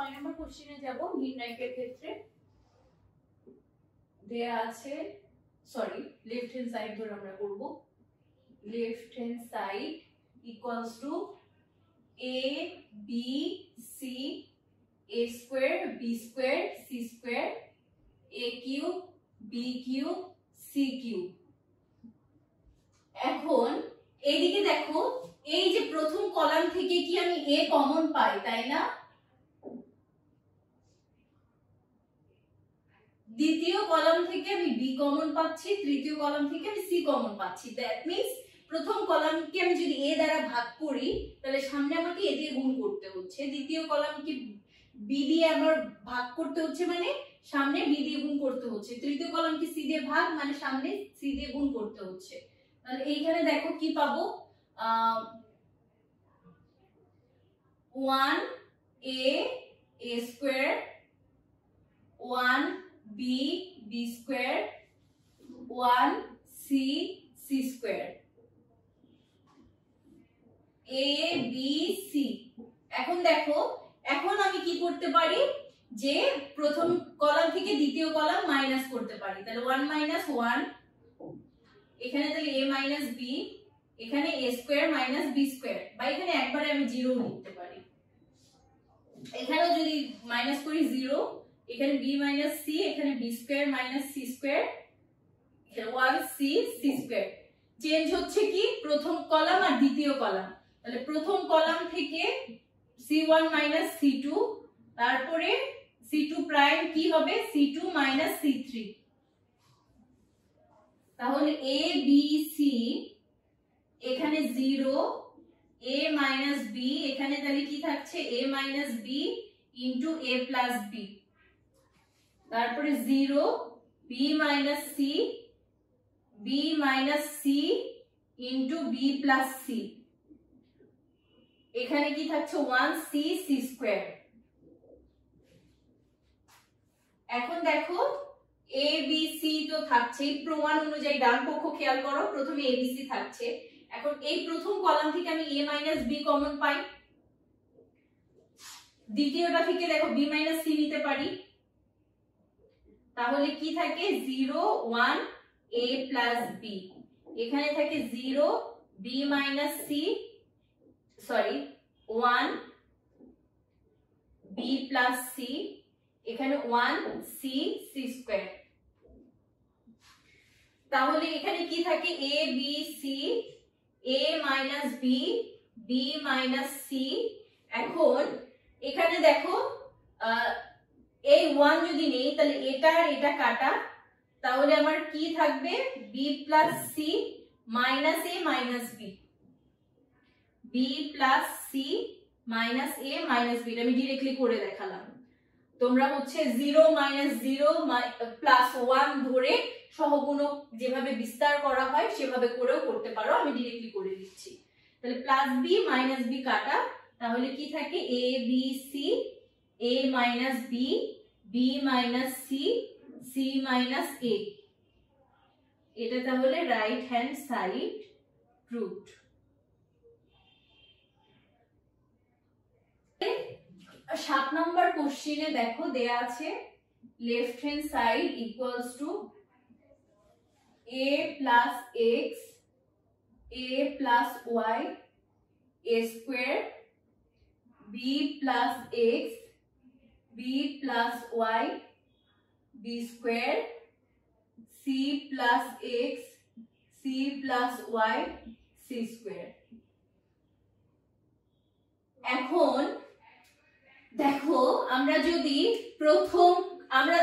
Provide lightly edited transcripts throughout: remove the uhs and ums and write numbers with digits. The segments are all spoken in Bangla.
6 নম্বর কোশ্চেনে যাব নির্ণায়কের ক্ষেত্রে। দেয়া আছে, সরি লেফট হ্যান্ড সাইড ধরে আমরা করব। Left hand side equals to a b c a square b square c square a cube b cube c cube. এখন এইদিকে দেখো, এই যে প্রথম কলাম থেকে কি আমি a কমন পাই, তাই না? দ্বিতীয় কলাম থেকে আমি b কমন পাচ্ছি, তৃতীয় কলাম থেকে আমি c কমন পাচ্ছি। দ্যাট মিন্স প্রথম কলামকে আমি যদি a দ্বারা ভাগ করি তাহলে সামনে আমাকে a দিয়ে গুণ করতে হচ্ছে, দ্বিতীয় কলামকে b দিয়ে আমার ভাগ করতে হচ্ছে মানে সামনে b দিয়ে গুণ করতে হচ্ছে, তৃতীয় কলামকে c দিয়ে ভাগ মানে সামনে c দিয়ে গুণ করতে হচ্ছে। তাহলে এইখানে দেখো কি পাবো, 1a a square 1b b square 1c c square a b c। এখন দেখো, এখন আমি কি করতে পারি যে প্রথম কলাম থেকে দ্বিতীয় কলাম মাইনাস করতে পারি। তাহলে 1 মাইনাস 1, এখানে তাহলে a মাইনাস b, এখানে a square minus b square, বা এখানে একবারে আমি 0 লিখতে পারি। এখানেও যদি মাইনাস করি 0, এখানে b মাইনাস c, এখানে b square minus c square, এখানে 1c c স্কয়ার। চেঞ্জ হচ্ছে কি প্রথম কলাম আর দ্বিতীয় কলাম। তাহলে প্রথম কলাম থেকে c1 মাইনাস c2, তারপরে c2 প্রাইম কি হবে c2 মাইনাস c3। তাহলে a b c, এখানে 0, a মাইনাস b, এখানে তাহলে কি থাকছে a minus b into a plus b, তারপরে 0 b minus c, b minus c into b plus c, এখানে কি থাকছে 1c c স্কয়ার। এখন দেখো a b c তো থাকছে, প্রমাণ অনুযায়ী ডান পক্ষ খেয়াল করো, প্রথমে a b c থাকছে। এখন এই প্রথম কলাম থেকে আমি a মাইনাস b কমন পাই, দ্বিতীয়টা থেকে দেখো b মাইনাস c নিতে পারি। তাহলে কি থাকে 0 1 a প্লাস b, এখানে থাকে 0 b minus c, sorry 1 b plus c, এখানে 1c c স্কয়ার। তাহলে এখানে কি থাকে a b c, a minus b, b minus c। এখন এখানে দেখো এই 1 যদি নেই তাহলে এটা আর এটা কাটা, তাহলে আমার কি থাকবে b plus c minus a minus b, b plus c minus a minus b। আমি ডিরেক্টলি করে দেখালাম, তোমরা হচ্ছে 0 মাইনাস 0 প্লাস 1 ধরে সহগুণক যেভাবে বিস্তার করা হয় সেভাবে করেও করতে পারো, আমি ডিরেক্টলি করে দিচ্ছি। তাহলে প্লাস b মাইনাস b কাটা, তাহলে কি থাকে a b c, a minus b, b minus c, c minus a। এটা তাহলে রাইট হ্যান্ড সাইড রুট। 7 নম্বর কোশ্চেনে দেখো দেয়া আছে left hand side equals to a plus x a plus y a square, b plus x b plus y b square, c plus x c plus y c square. এখন দেখো আমরা যদি প্রথম আমরা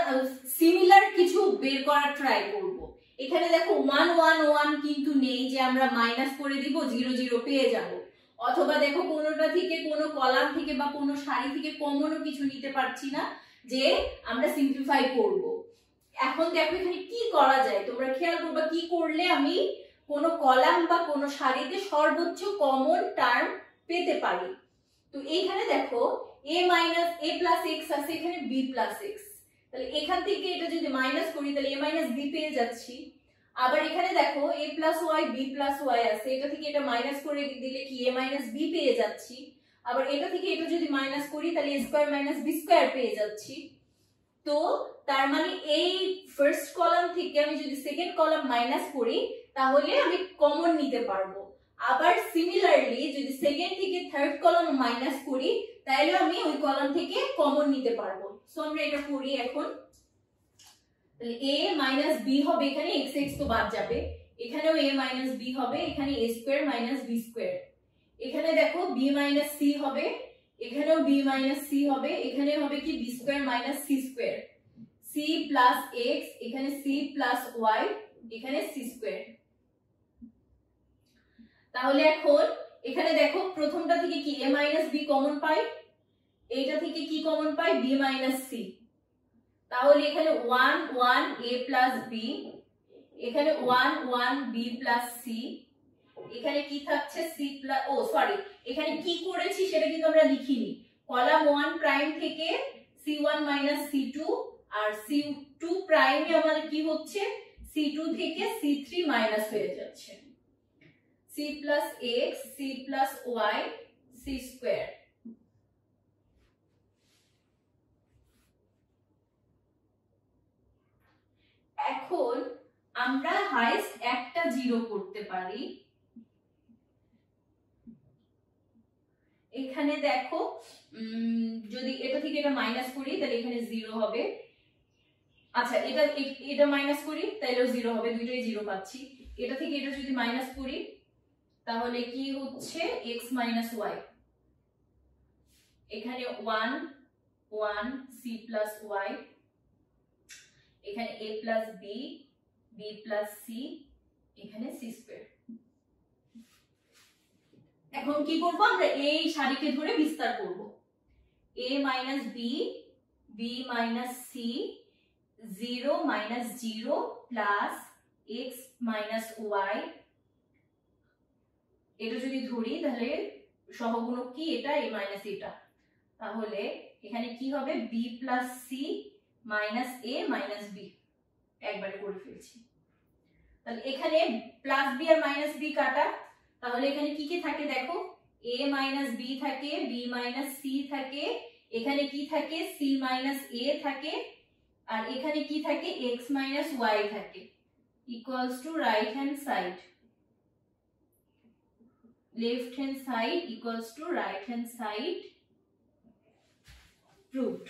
সিমিলার কিছু বের করার ট্রাই করব। এখানে দেখো 1 1 1 কিন্তু নেই যে আমরা মাইনাস করে দিব 0 0 পেয়ে যাব, অথবা দেখো কোনোটা থেকে কোনো কলাম থেকে বা কোনো সারি থেকে কমনও কিছু নিতে পারছি না যে আমরা সিম্পলিফাই করব। এখন দেখো এখানে কি করা যায়, তোমরা খেয়াল করবে কি করলে আমি কোনো কলাম বা কোনো সারিতে সর্বোচ্চ কমন টার্ম পেতে পারি। তো এইখানে দেখো a minus a plus x আছে, এখানে b প্লাস x, তাহলে এখান থেকে এটা যদি মাইনাস করি তাহলে a মাইনাস b পেয়ে যাচ্ছি। আবার এখানে দেখো a plus y b plus y আছে, এটা থেকে এটা মাইনাস করে দিলে কি a মাইনাস b পেয়ে যাচ্ছি। আবার এটা থেকে এটা যদি মাইনাস করি তাহলে a square minus b square পেয়ে যাচ্ছি। তো তার মানে এই ফার্স্ট কলাম থেকে আমি যদি সেকেন্ড কলাম মাইনাস করি তাহলে আমি কমন নিতে পারবো। আবার সিমিলারলি যদি সেকেন্ড থেকে থার্ড কলাম মাইনাস করি তাহলে আমি ওই কলাম থেকে কমন নিতে পারবো। সো আমরা এটা করি এখন। তাহলে a মাইনাস b হবে, এখানে x x তো বাদ যাবে, এখানেও a মাইনাস b হবে, এখানে a square minus b square, এখানে দেখো b মাইনাস c হবে, এখানেও b মাইনাস c হবে, এখানে হবে কি b square minus c square, c plus x, এখানে c প্লাস y, এখানে c স্কয়ার। তাহলে এখন এখানে দেখো প্রথমটা থেকে কি a মাইনাস b কমন পাই, এইটা থেকে কি কমন পাই b মাইনাস c, তাহলে এখানে 1 1 a প্লাস b, এখানে 1 1 b প্লাস c, এখানে কি থাকছে c প্লাস, ও সরি এখানে কি করেছি সেটা কিন্তু আমরা লিখিনি, কলাম 1 প্রাইম থেকে c1 মাইনাস c2 আর c2 প্রাইমে আমাদের কি হচ্ছে c2 থেকে c3 মাইনাস হয়ে যাচ্ছে, c plus x c plus y c square. এখন আমরা হাইয়েস্ট একটা জিরো করতে পারি। এখানে দেখো যদি এটা থেকে এটা মাইনাস করি তাহলে এখানে জিরো হবে, আচ্ছা এটা মাইনাস করি তাহলেও জিরো হবে, দুইটাই জিরো পাচ্ছি। এটা থেকে এটা যদি মাইনাস করি তাহলে কি হচ্ছে x মাইনাস y, এখানে 1 1 c প্লাস y, এখানে a plus b b plus c, এখানে c স্কয়ার। এখন কি করব আমরা এই সারিকে ধরে বিস্তার করব, a minus b b minus c 0 minus 0 plus x minus y, এটা যদি ধরি তাহলে সহগুণক কি এটা a মাইনাস এটা, তাহলে এখানে কি হবে b plus c minus a minus b, একবারে করে ফেলছি। তাহলে এখানে প্লাস b আর মাইনাস b কাটা, তাহলে এখানে কি কি থাকে দেখো a মাইনাস b থাকে, b মাইনাস c থাকে, এখানে কি থাকে c মাইনাস a থাকে, আর এখানে কি থাকে x মাইনাস y থাকে, equals to right hand side, left hand side equals to right hand side, proved।